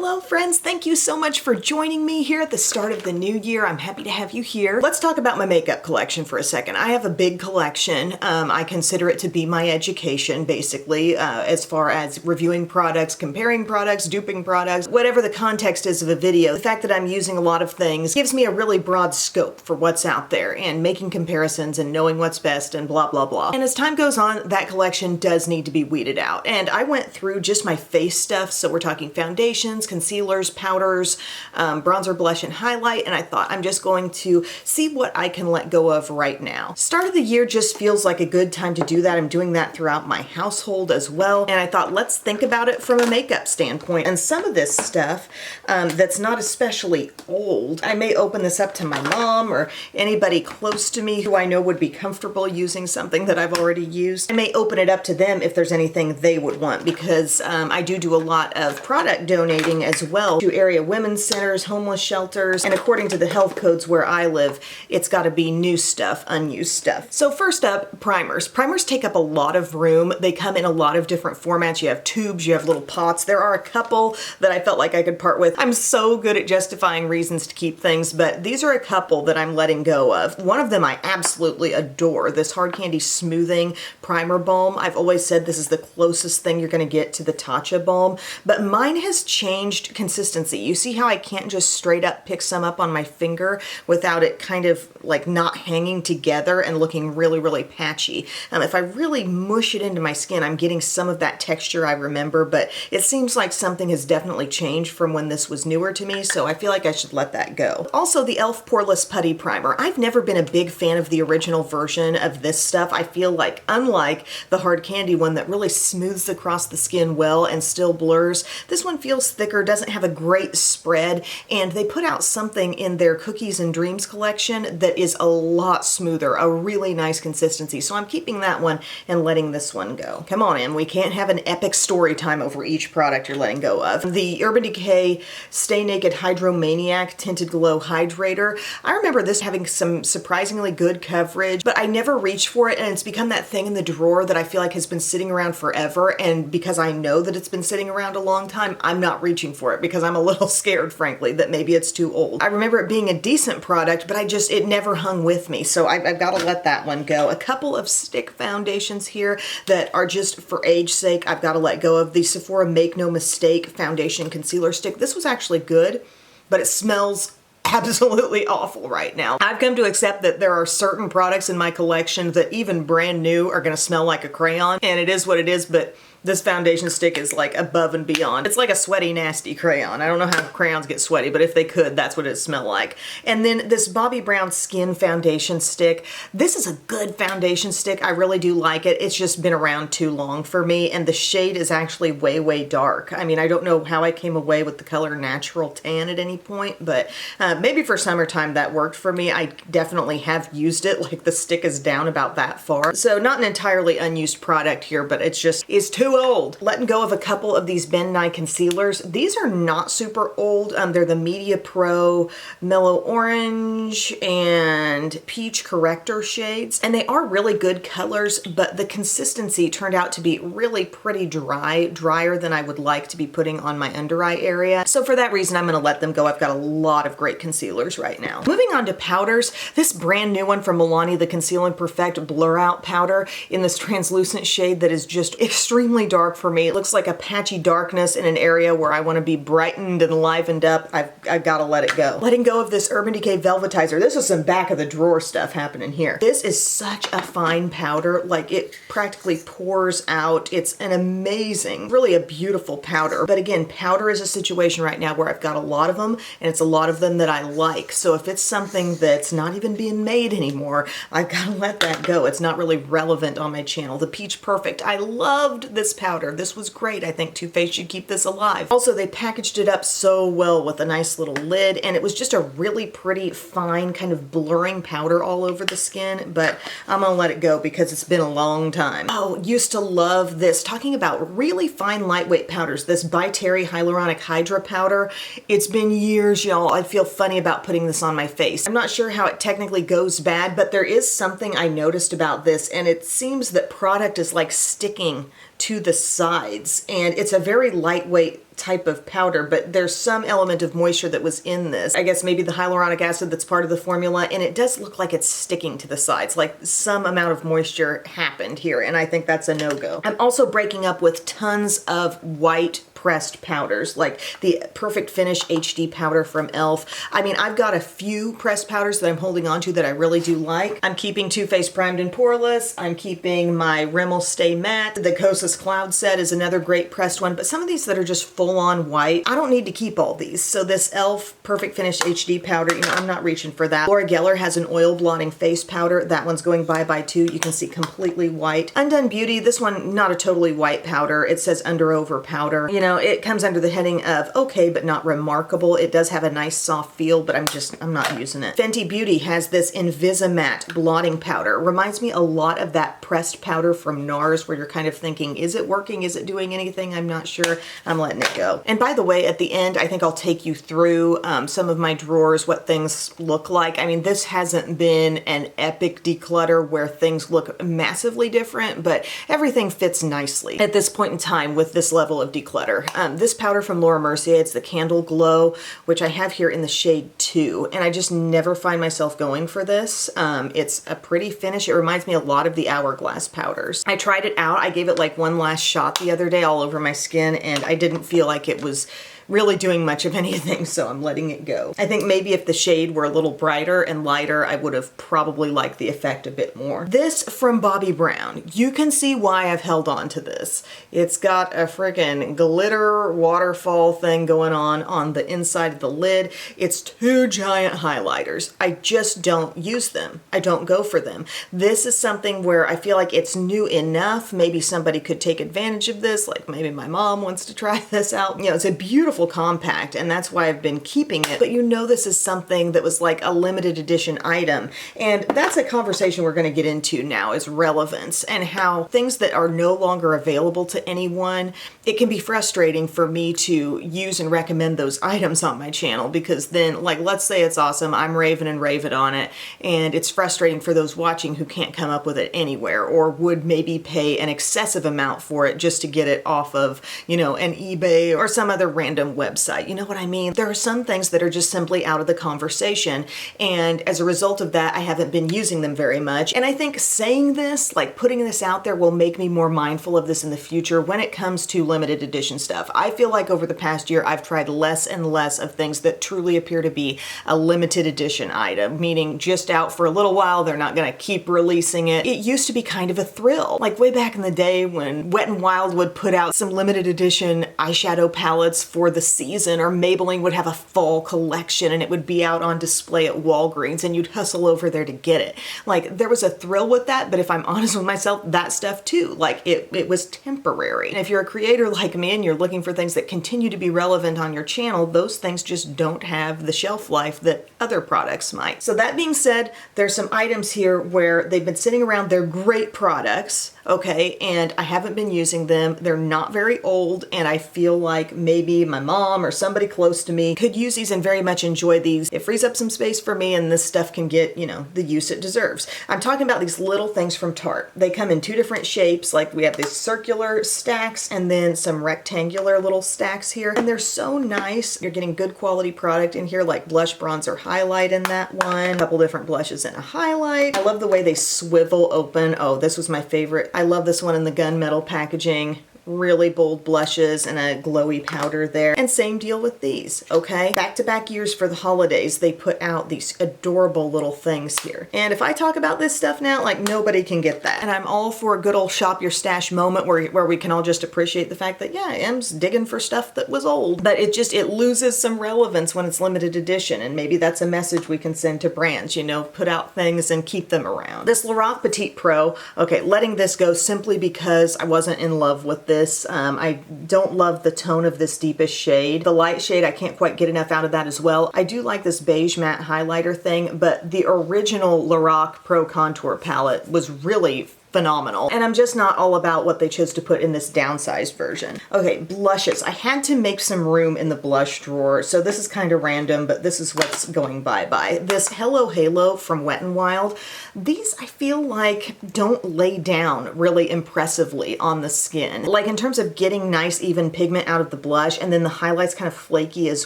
Hello friends, thank you so much for joining me here at the start of the new year. I'm happy to have you here. Let's talk about my makeup collection for a second. I have a big collection. I consider it to be my education, basically, as far as reviewing products, comparing products, duping products, whatever the context is of a video. The fact that I'm using a lot of things gives me a really broad scope for what's out there and making comparisons and knowing what's best and blah, blah, blah. And as time goes on, that collection does need to be weeded out. And I went through just my face stuff, so we're talking foundations, concealers, powders, bronzer, blush, and highlight, and I thought I'm just going to see what I can let go of right now. Start of the year just feels like a good time to do that. I'm doing that throughout my household as well, and I thought let's think about it from a makeup standpoint. And some of this stuff that's not especially old, I may open this up to my mom or anybody close to me who I know would be comfortable using something that I've already used. I may open it up to them if there's anything they would want, because I do a lot of product donating as well to area women's centers, homeless shelters, and according to the health codes where I live, it's got to be new stuff, unused stuff. So first up, primers. Primers take up a lot of room. They come in a lot of different formats. You have tubes, you have little pots. There are a couple that I felt like I could part with. I'm so good at justifying reasons to keep things, but these are a couple that I'm letting go of. One of them I absolutely adore, this Hard Candy Smoothing Primer Balm. I've always said this is the closest thing you're going to get to the Tatcha balm, but mine has changed consistency. You see how I can't just straight up pick some up on my finger without it kind of like not hanging together and looking really, really patchy. If I really mush it into my skin, I'm getting some of that texture I remember, but it seems like something has definitely changed from when this was newer to me, so I feel like I should let that go. Also, the e.l.f. Poreless Putty Primer. I've never been a big fan of the original version of this stuff. I feel like, unlike the Hard Candy one that really smooths across the skin well and still blurs, this one feels thicker, doesn't have a great spread, and they put out something in their Cookies and Dreams collection that is a lot smoother, a really nice consistency. So I'm keeping that one and letting this one go. Come on in, we can't have an epic story time over each product you're letting go of. The Urban Decay Stay Naked Hydromaniac Tinted Glow Hydrator. I remember this having some surprisingly good coverage, but I never reached for it, and it's become that thing in the drawer that I feel like has been sitting around forever, and because I know that it's been sitting around a long time, I'm not reaching for it because I'm a little scared, frankly, that maybe it's too old. I remember it being a decent product, but it never hung with me, so I've got to let that one go. A couple of stick foundations here that are just for age sake, I've got to let go of. The Sephora Make No Mistake Foundation Concealer Stick. This was actually good, but it smells absolutely awful right now. I've come to accept that there are certain products in my collection that even brand new are going to smell like a crayon, and it is what it is, but this foundation stick is like above and beyond. It's like a sweaty, nasty crayon. I don't know how crayons get sweaty, but if they could, that's what it smelled like. And then this Bobbi Brown Skin Foundation Stick. This is a good foundation stick. I really do like it. It's just been around too long for me, and the shade is actually way, way dark. I mean, I don't know how I came away with the color Natural Tan at any point, but maybe for summertime that worked for me. I definitely have used it. Like, the stick is down about that far. So not an entirely unused product here, but it's too old. Letting go of a couple of these Ben Nye concealers. These are not super old. They're the Media Pro Mellow Orange and Peach Corrector shades, and they are really good colors, but the consistency turned out to be really pretty dry, drier than I would like to be putting on my under eye area. So for that reason, I'm going to let them go. I've got a lot of great concealers right now. Moving on to powders, this brand new one from Milani, the Conceal and Perfect Blur Out Powder in this translucent shade that is just extremely dark for me. It looks like a patchy darkness in an area where I want to be brightened and livened up. I've got to let it go. Letting go of this Urban Decay Velvetizer. This is some back of the drawer stuff happening here. This is such a fine powder. Like, it practically pours out. It's an amazing, really a beautiful powder. But again, powder is a situation right now where I've got a lot of them, and it's a lot of them that I like. So if it's something that's not even being made anymore, I've got to let that go. It's not really relevant on my channel. The Peach Perfect. I loved this powder. This was great. I think Too Faced should keep this alive. Also, they packaged it up so well with a nice little lid, and it was just a really pretty, fine, kind of blurring powder all over the skin, but I'm gonna let it go because it's been a long time. Oh, used to love this. Talking about really fine, lightweight powders, this By Terry Hyaluronic Hydra powder. It's been years, y'all. I feel funny about putting this on my face. I'm not sure how it technically goes bad, but there is something I noticed about this, and it seems that product is like sticking to the sides, and it's a very lightweight type of powder, but there's some element of moisture that was in this. I guess maybe the hyaluronic acid that's part of the formula, and it does look like it's sticking to the sides, like some amount of moisture happened here, and I think that's a no-go. I'm also breaking up with tons of white pressed powders, like the Perfect Finish HD powder from e.l.f. I mean, I've got a few pressed powders that I'm holding on to that I really do like. I'm keeping Too Faced Primed and Poreless. I'm keeping my Rimmel Stay Matte. The Kosas Cloud Set is another great pressed one, but some of these that are just full-on white, I don't need to keep all these. So this e.l.f. Perfect Finish HD powder, you know, I'm not reaching for that. Laura Geller has an oil blotting face powder. That one's going bye-bye too. You can see completely white. Undone Beauty, this one, not a totally white powder. It says Under Over powder. You know, it comes under the heading of okay, but not remarkable. It does have a nice soft feel, but I'm not using it. Fenty Beauty has this Invisimatte blotting powder. Reminds me a lot of that pressed powder from NARS where you're kind of thinking, is it working? Is it doing anything? I'm not sure. I'm letting it go. And by the way, at the end, I think I'll take you through some of my drawers, what things look like. I mean, this hasn't been an epic declutter where things look massively different, but everything fits nicely at this point in time with this level of declutter. This powder from Laura Mercier, it's the Candle Glow, which I have here in the shade 2, and I just never find myself going for this. It's a pretty finish. It reminds me a lot of the Hourglass powders. I tried it out. I gave it like one last shot the other day all over my skin, and I didn't feel like it was really doing much of anything, so I'm letting it go. I think maybe if the shade were a little brighter and lighter, I would have probably liked the effect a bit more. This from Bobbi Brown. You can see why I've held on to this. It's got a friggin' glitter waterfall thing going on the inside of the lid. It's 2 giant highlighters. I just don't use them. I don't go for them. This is something where I feel like it's new enough. Maybe somebody could take advantage of this, like maybe my mom wants to try this out. You know, it's a beautiful compact, and that's why I've been keeping it. But you know, this is something that was like a limited edition item, and that's a conversation we're going to get into now, is relevance and how things that are no longer available to anyone, it can be frustrating for me to use and recommend those items on my channel, because then, like, let's say it's awesome, I'm raving and raving on it, and it's frustrating for those watching who can't come up with it anywhere, or would maybe pay an excessive amount for it just to get it off of, you know, an eBay or some other random website. You know what I mean? There are some things that are just simply out of the conversation, and as a result of that, I haven't been using them very much. And I think saying this, like putting this out there, will make me more mindful of this in the future when it comes to limited edition stuff. I feel like over the past year, I've tried less and less of things that truly appear to be a limited edition item, meaning just out for a little while, they're not gonna keep releasing it. It used to be kind of a thrill. Like way back in the day when Wet n Wild would put out some limited edition eyeshadow palettes for the season, or Maybelline would have a fall collection and it would be out on display at Walgreens and you'd hustle over there to get it. Like, there was a thrill with that, but if I'm honest with myself, that stuff too, like it was temporary. And if you're a creator like me and you're looking for things that continue to be relevant on your channel, those things just don't have the shelf life that other products might. So that being said, there's some items here where they've been sitting around, they're great products, okay, and I haven't been using them. They're not very old, and I feel like maybe my mom or somebody close to me could use these and very much enjoy these. It frees up some space for me, and this stuff can get, you know, the use it deserves. I'm talking about these little things from Tarte. They come in 2 different shapes. Like, we have these circular stacks and then some rectangular little stacks here, and they're so nice. You're getting good quality product in here, like blush, bronzer, highlight in that one, a couple different blushes and a highlight. I love the way they swivel open. Oh, this was my favorite. I love this one in the gunmetal packaging. Really bold blushes and a glowy powder there. And same deal with these, okay? Back-to-back years for the holidays, they put out these adorable little things here. And if I talk about this stuff now, like, nobody can get that. And I'm all for a good old shop your stash moment where we can all just appreciate the fact that, yeah, M's digging for stuff that was old. But it loses some relevance when it's limited edition, and maybe that's a message we can send to brands, you know, put out things and keep them around. This Lorac Petite Pro, okay, letting this go simply because I wasn't in love with this. I don't love the tone of this deepest shade. The light shade, I can't quite get enough out of that as well. I do like this beige matte highlighter thing, but the original Lorac Pro Contour palette was really phenomenal. And I'm just not all about what they chose to put in this downsized version. Okay, blushes. I had to make some room in the blush drawer, so this is kind of random, but this is what's going bye-bye. This Hello Halo from Wet n Wild. These I feel like don't lay down really impressively on the skin. Like in terms of getting nice even pigment out of the blush, and then the highlight's kind of flaky as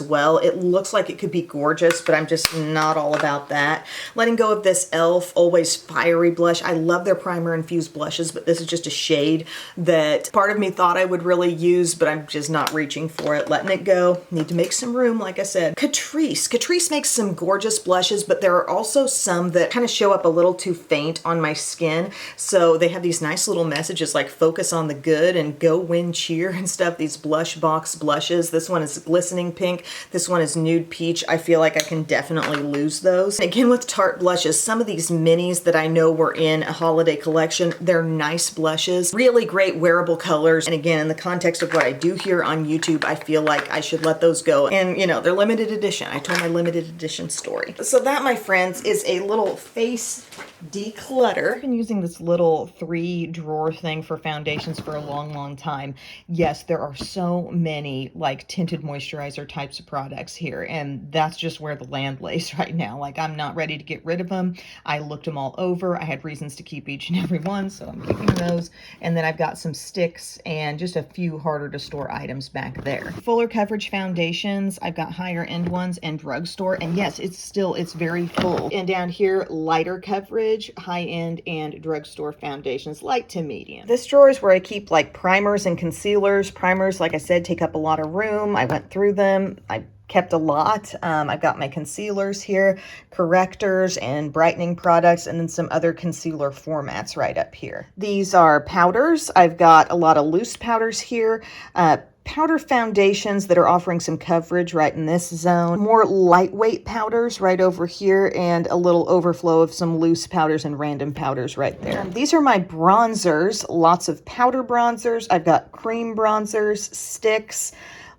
well. It looks like it could be gorgeous, but I'm just not all about that. Letting go of this e.l.f. Always Fiery blush. I love their primer infused blushes, but this is just a shade that part of me thought I would really use, but I'm just not reaching for it. Letting it go. Need to make some room, like I said. Catrice. Catrice makes some gorgeous blushes, but there are also some that kind of show up a little too faint on my skin. So they have these nice little messages like focus on the good and go win cheer and stuff. These blush box blushes. This one is glistening pink. This one is nude peach. I feel like I can definitely lose those. Again, with Tarte blushes, some of these minis that I know were in a holiday collection, they're nice blushes. Really great wearable colors. And again, in the context of what I do here on YouTube, I feel like I should let those go. And you know, they're limited edition. I told my limited edition story. So that, my friends, is a little face declutter. I've been using this little 3-drawer thing for foundations for a long time. Yes, there are so many like tinted moisturizer types of products here, and that's just where the land lays right now. Like, I'm not ready to get rid of them. I looked them all over. I had reasons to keep each and every one, so I'm keeping those. And then I've got some sticks and just a few harder to store items back there. Fuller coverage foundations. I've got higher end ones and drugstore, and yes, it's very full. And down here, lighter coverage, high end and drugstore foundations, light to medium. This drawer is where I keep like primers and concealers. Primers, like I said, take up a lot of room. I went through them. I kept a lot. I've got my concealers here, correctors and brightening products, and then some other concealer formats right up here. These are powders. I've got a lot of loose powders here. Powder foundations that are offering some coverage right in this zone. More lightweight powders right over here, and a little overflow of some loose powders and random powders right there. These are my bronzers. Lots of powder bronzers. I've got cream bronzers, sticks,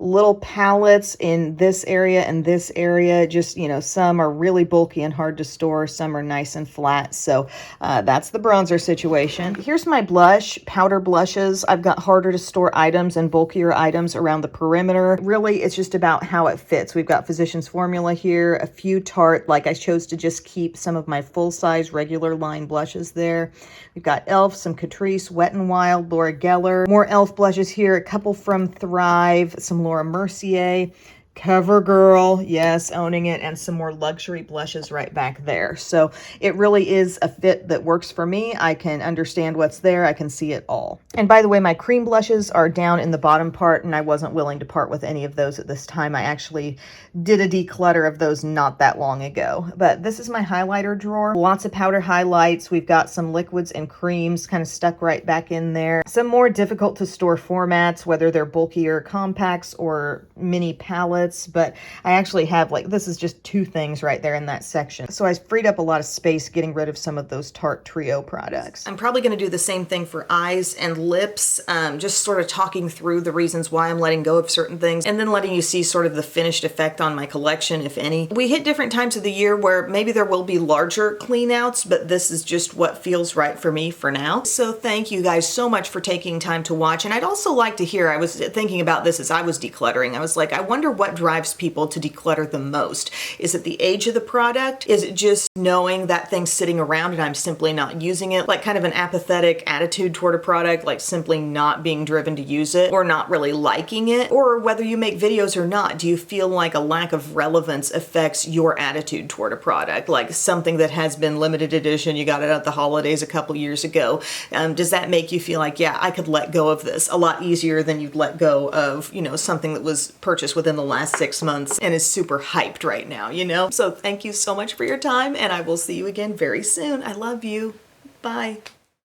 little palettes in this area and this area. Just, you know, some are really bulky and hard to store. Some are nice and flat. So that's the bronzer situation. Here's my blush, powder blushes. I've got harder to store items and bulkier items around the perimeter. Really, it's just about how it fits. We've got Physicians Formula here, a few Tarte. Like, I chose to just keep some of my full-size regular line blushes there. We've got e.l.f., some Catrice, Wet n Wild, Laura Geller. More e.l.f. blushes here, a couple from Thrive, some Laura Mercier, CoverGirl, yes, owning it, and some more luxury blushes right back there. So it really is a fit that works for me. I can understand what's there. I can see it all. And by the way, my cream blushes are down in the bottom part, and I wasn't willing to part with any of those at this time. I actually did a declutter of those not that long ago. But this is my highlighter drawer. Lots of powder highlights. We've got some liquids and creams kind of stuck right back in there. Some more difficult to store formats, whether they're bulkier compacts or mini palettes. But I actually have, like, this is just 2 things right there in that section. So I freed up a lot of space getting rid of some of those Tarte Trio products. I'm probably going to do the same thing for eyes and lips, just sort of talking through the reasons why I'm letting go of certain things, and then letting you see sort of the finished effect on my collection, if any. We hit different times of the year where maybe there will be larger clean outs, but this is just what feels right for me for now. So thank you guys so much for taking time to watch. And I'd also like to hear, I was thinking about this as I was decluttering. I was like, I wonder what drives people to declutter the most. Is it the age of the product? Is it just knowing that thing's sitting around and I'm simply not using it? Like kind of an apathetic attitude toward a product, like simply not being driven to use it or not really liking it? Or whether you make videos or not, do you feel like a lack of relevance affects your attitude toward a product? Like something that has been limited edition, you got it at the holidays a couple years ago. Does that make you feel like, yeah, I could let go of this a lot easier than you'd let go of, you know, something that was purchased within the last 6 months and is super hyped right now, you know? So thank you so much for your time, and I will see you again very soon. I love you. Bye.